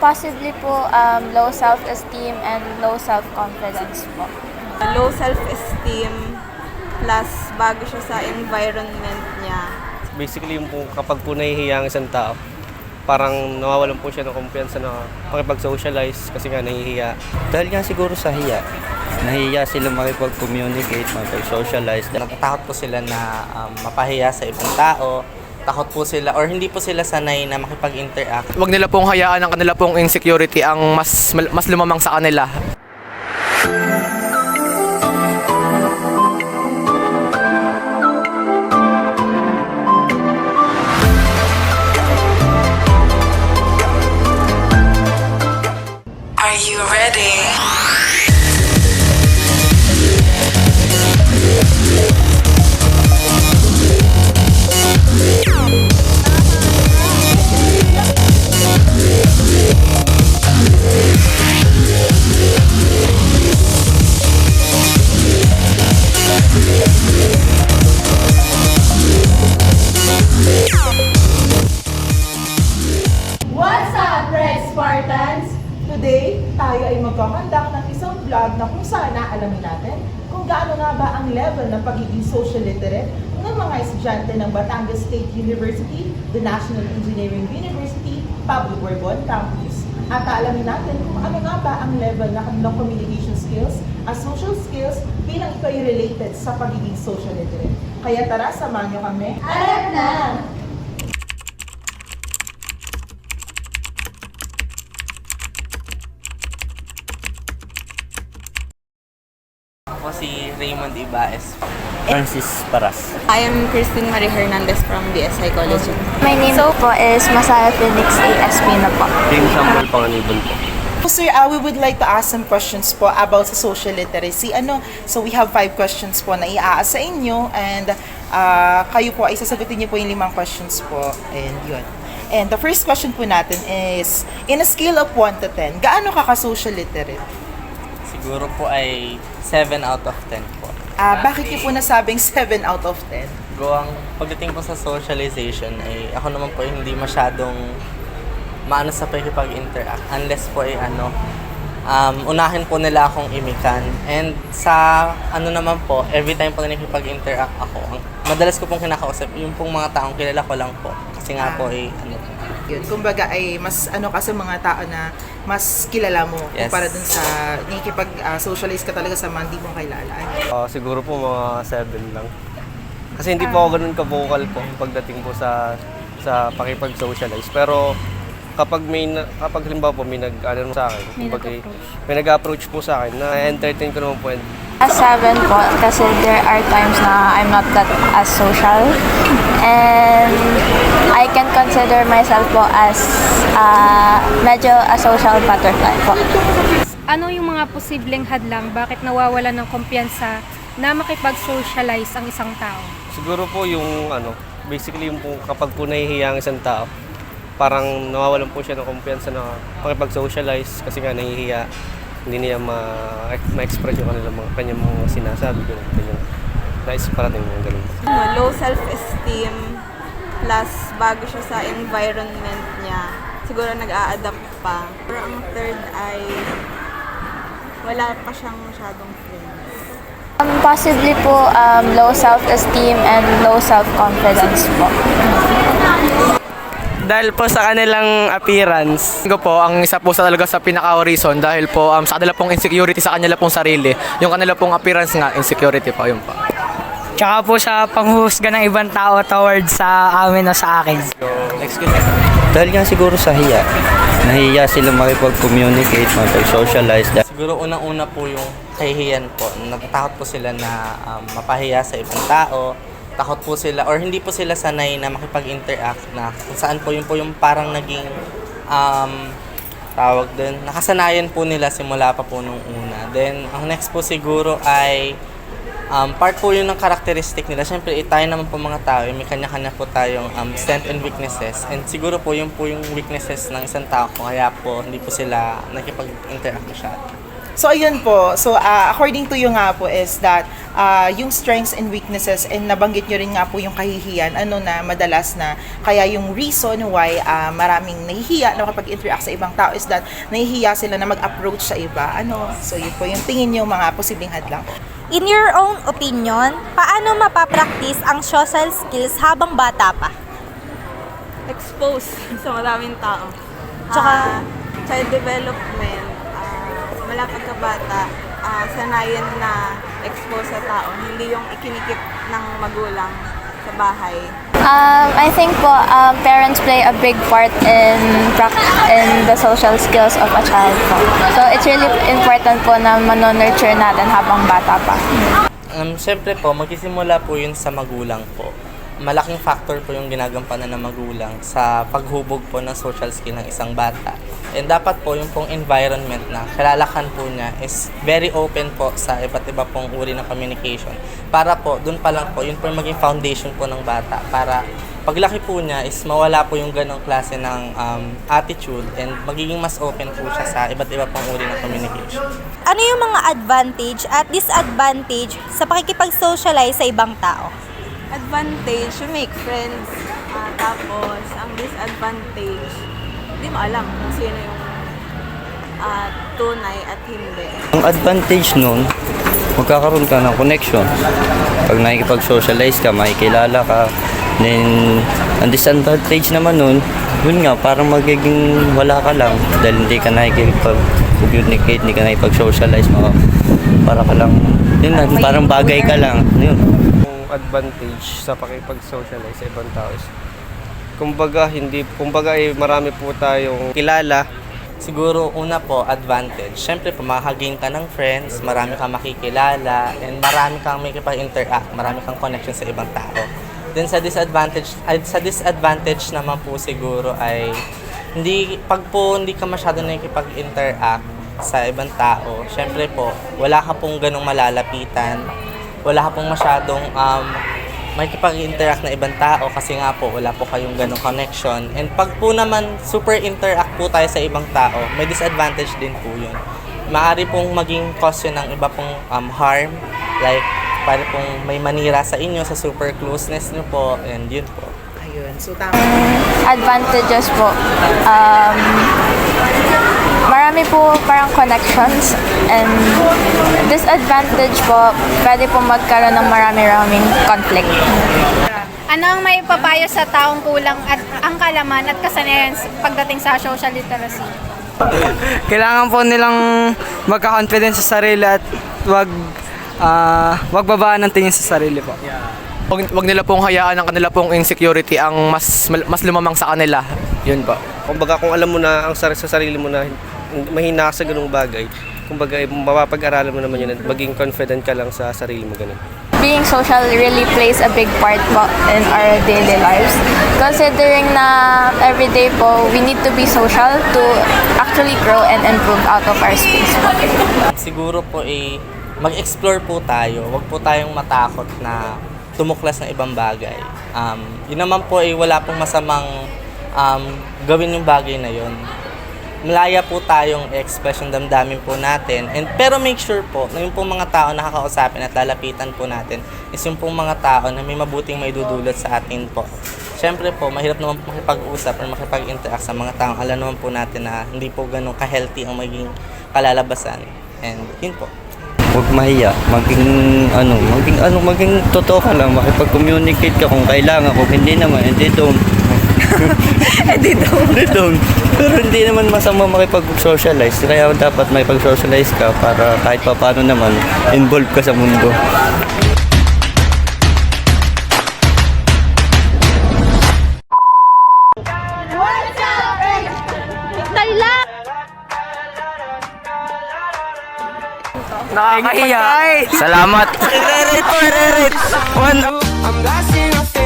Possibly po low self-esteem and low self-confidence po. Low self-esteem plus bago siya sa environment niya. Basically, yung po, kapag po nahihiya ang isang tao, parang nawawalan po siya ng kumpiyansa na makipag-socialize kasi nga nahihiya. Dahil nga siguro sa hiya. Nahiya sila makipag-communicate, makipag-socialize. Natatakot po sila na mapahiya sa ibang tao. Takot po sila or hindi po sila sanay na makipag-interact. Huwag nila pong hayaan ang kanila pong insecurity ang mas lumamang sa kanila. Are you ready? What's up, Red Spartans? Today, tayo ay magkakandak ng isang vlog na kung saan alamin natin kung gaano nga ba ang level ng pagiging social literate ng mga estudyante ng Batangas State University, the National Engineering University, Pablo Borbon Campus. At alamin natin kung ano nga ba ang level ng kanilang communication skills at social skills bilang ito ay related sa pagiging social literate. Kaya tara, samahan niyo kami. Alam na! Ako si Raymond Ibaez. Francis Paras. I am Christine Marie Hernandez from BS Psychology. My name po is Masaya Felix ASP na po. Team Samuel Panganiban po. Sir, we would like to ask some questions po about sa social literacy. So we have 5 questions po na i-ask sa inyo and kayo po ay sasagutin niyo po yung 5 questions po. And yun. And the first question po natin is, in a scale of 1 to 10, gaano ka ka-social literate? Siguro po ay 7 out of 10 po. Bakit niyo po nasabing 7 out of 10? Pagdating po sa socialization ay ako naman po ay hindi masyadong maano sa pakikipag-interact unless po ay unahin po nila akong imikan. And sa naman po, every time po na nakikipag-interact ako, madalas ko pong kinakausap yung pong mga taong kilala ko lang po. Kasi nga po ay Yun, kumbaga ay mas ka sa mga tao na mas kilala mo Yes. kumpara dun sa nakikipag-socialize ka talaga sa mga hindi mo kilala. Siguro po mga 7 lang. Kasi hindi po ako ganun ka-vocal po pagdating po sa pakipag-socialize. Pero kapag halimbawa po may sa akin, may nag-approach po sa akin, na-entertain ko naman po. A 7 po kasi there are times na I'm not that as social and I can consider myself po as medyo a social butterfly po. Ano yung mga posibleng hadlang bakit nawawalan ng kumpiyansa na makipag-socialize ang isang tao? Siguro po yung basically yung po kapag po nahihiya ang isang tao, parang nawawalan po siya ng kumpiyansa na makipag-socialize kasi nga nahihiya. Hindi niya ma-express yung kanyang mga sinasabi ko. Naisip parating yung ganun. Low self-esteem plus bago siya sa environment niya. Siguro nag-a-adapt pa. Pero ang third ay wala pa siyang masyadong friends. Possibly po low self-esteem and low self-confidence po. Dahil po sa kanilang appearance, ko po ang isa po talaga sa pinaka-reason dahil po sa kanila pong insecurity sa kanila pong sarili. Yung kanila pong appearance nga, insecurity po, yun po. Tsaka po sa panghuhusga ng ibang tao towards sa amin o sa akin. Next question. Dahil nga siguro sa hiya. Nahiya sila makipag-communicate, makipag-socialize. siguro unang-una po yung kahihiyan po. Natatakot po sila na mapahiya sa ibang tao. Takot po sila or hindi po sila sanay na makipag-interact na kung saan po yung parang naging tawag din, nakasanayan po nila simula pa po nung una. Then, ang next po siguro ay part po yun ng characteristic nila. Siyempre, tayo naman po mga tao, may kanya-kanya po tayong strength and weaknesses. And siguro po yung weaknesses ng isang tao, kaya po hindi po sila nakipag-interact masyado. So ayun po. So according to you nga po is that yung strengths and weaknesses, and nabanggit nyo rin nga po yung kahihiyan, na madalas na kaya yung reason why maraming nahihiya na kapag interact sa ibang tao is that nahihiya sila na mag-approach sa iba. So yun po yung tingin nyo mga posibleng hadlang. In your own opinion, paano mapapractice ang social skills habang bata pa? Expose sa maraming tao. Tsaka- Child development, mula pagkabata, sanayan na expose sa tao, hindi yung ikinikip ng magulang sa bahay. I think po, parents play a big part in the social skills of a child po. So it's really important po na manonurture natin habang bata pa. Siyempre po, magsisimula po yun sa magulang po. Malaking factor po yung ginagampanan ng magulang sa paghubog po ng social skill ng isang bata. And dapat po yung pong environment na kalalakan po niya is very open po sa iba't iba pong uri ng communication. Para po, dun pa lang po, yun po yung maging foundation po ng bata. Para paglaki po niya is mawala po yung ganong klase ng attitude and magiging mas open po siya sa iba't iba pong uri ng communication. Ano yung mga advantage at disadvantage sa pakikipag-socialize sa ibang tao? Advantage, you make friends. Tapos, ang disadvantage, hindi mo alam kung sino yung tunay at hindi. Ang advantage nun, magkakaroon ka ng connection. Pag nakikipag-socialize ka, makikilala ka. Then, ang disadvantage naman nun, yun nga, parang magiging wala ka lang. Dahil hindi ka nakikipag-communicate, hindi ka nakikipag-socialize. Para ka lang, yun na, parang bagay ka lang. Yun. Advantage sa pakipag-socialize sa ibang tao is kumbaga marami po tayong kilala. Siguro una po, advantage. Siyempre po, makakagain ka ng friends, marami kang makikilala, and marami kang makikipag-interact, marami kang connection sa ibang tao. Then sa disadvantage naman po siguro ay pag hindi ka masyado nakikipag-interact sa ibang tao, siyempre po, wala ka pong ganong malalapitan, wala ka pong masyadong makikipag-interact na ibang tao kasi nga po wala po kayong ganong connection. And pag po naman super interact po tayo sa ibang tao, may disadvantage din po yun. Maaari pong maging cause yun ng iba pong harm, like para pong may manira sa inyo sa super closeness nyo po, and yun po. Ayun. So tama. Advantages po, marami po parang connections, and disadvantage po, pwede po magkaroon ng marami-raming conflict. Ano ang may papayo sa taong kulang at ang kalaman at kasanayan pagdating sa social literacy? Kailangan po nilang magka-confidence sa sarili at wag babaan ng tingin sa sarili po. Wag nila pong hayaan ang kanila pong insecurity ang mas lumamang sa kanila. Yun po. Kumbaga kung alam mo na sa sarili mo na mahina ka sa ganung bagay, kumbaga mapapag-aralan mo naman yun at maging confident ka lang sa sarili mo ganun. Being social really plays a big part po in our daily lives. Considering na everyday po, we need to be social to actually grow and improve out of our space po. Siguro po mag-explore po tayo. Huwag po tayong matakot na tumuklas ng ibang bagay. Yun naman po wala pong masamang gawin yung bagay na yun. Malaya po tayong express yung damdamin po natin. Pero make sure po na yung pong mga tao na kakausapin at lalapitan po natin is yung pong mga tao na may mabuting may dudulot sa atin po. Siyempre po, mahirap naman po makipag-usap or makipag-interact sa mga taong alam naman po natin na hindi po ganun ka-healthy ang maging kalalabasan. And yun po. Huwag mahiya, maging totoo ka lang, makipag-communicate ka kung kailangan, kung hindi naman, hindi don't. Hindi don't. Pero hindi naman masama makipag-socialize, kaya dapat makipag-socialize ka para kahit pa paano naman, involved ka sa mundo. Nakakahiya. Salamat. I'm lost in your face.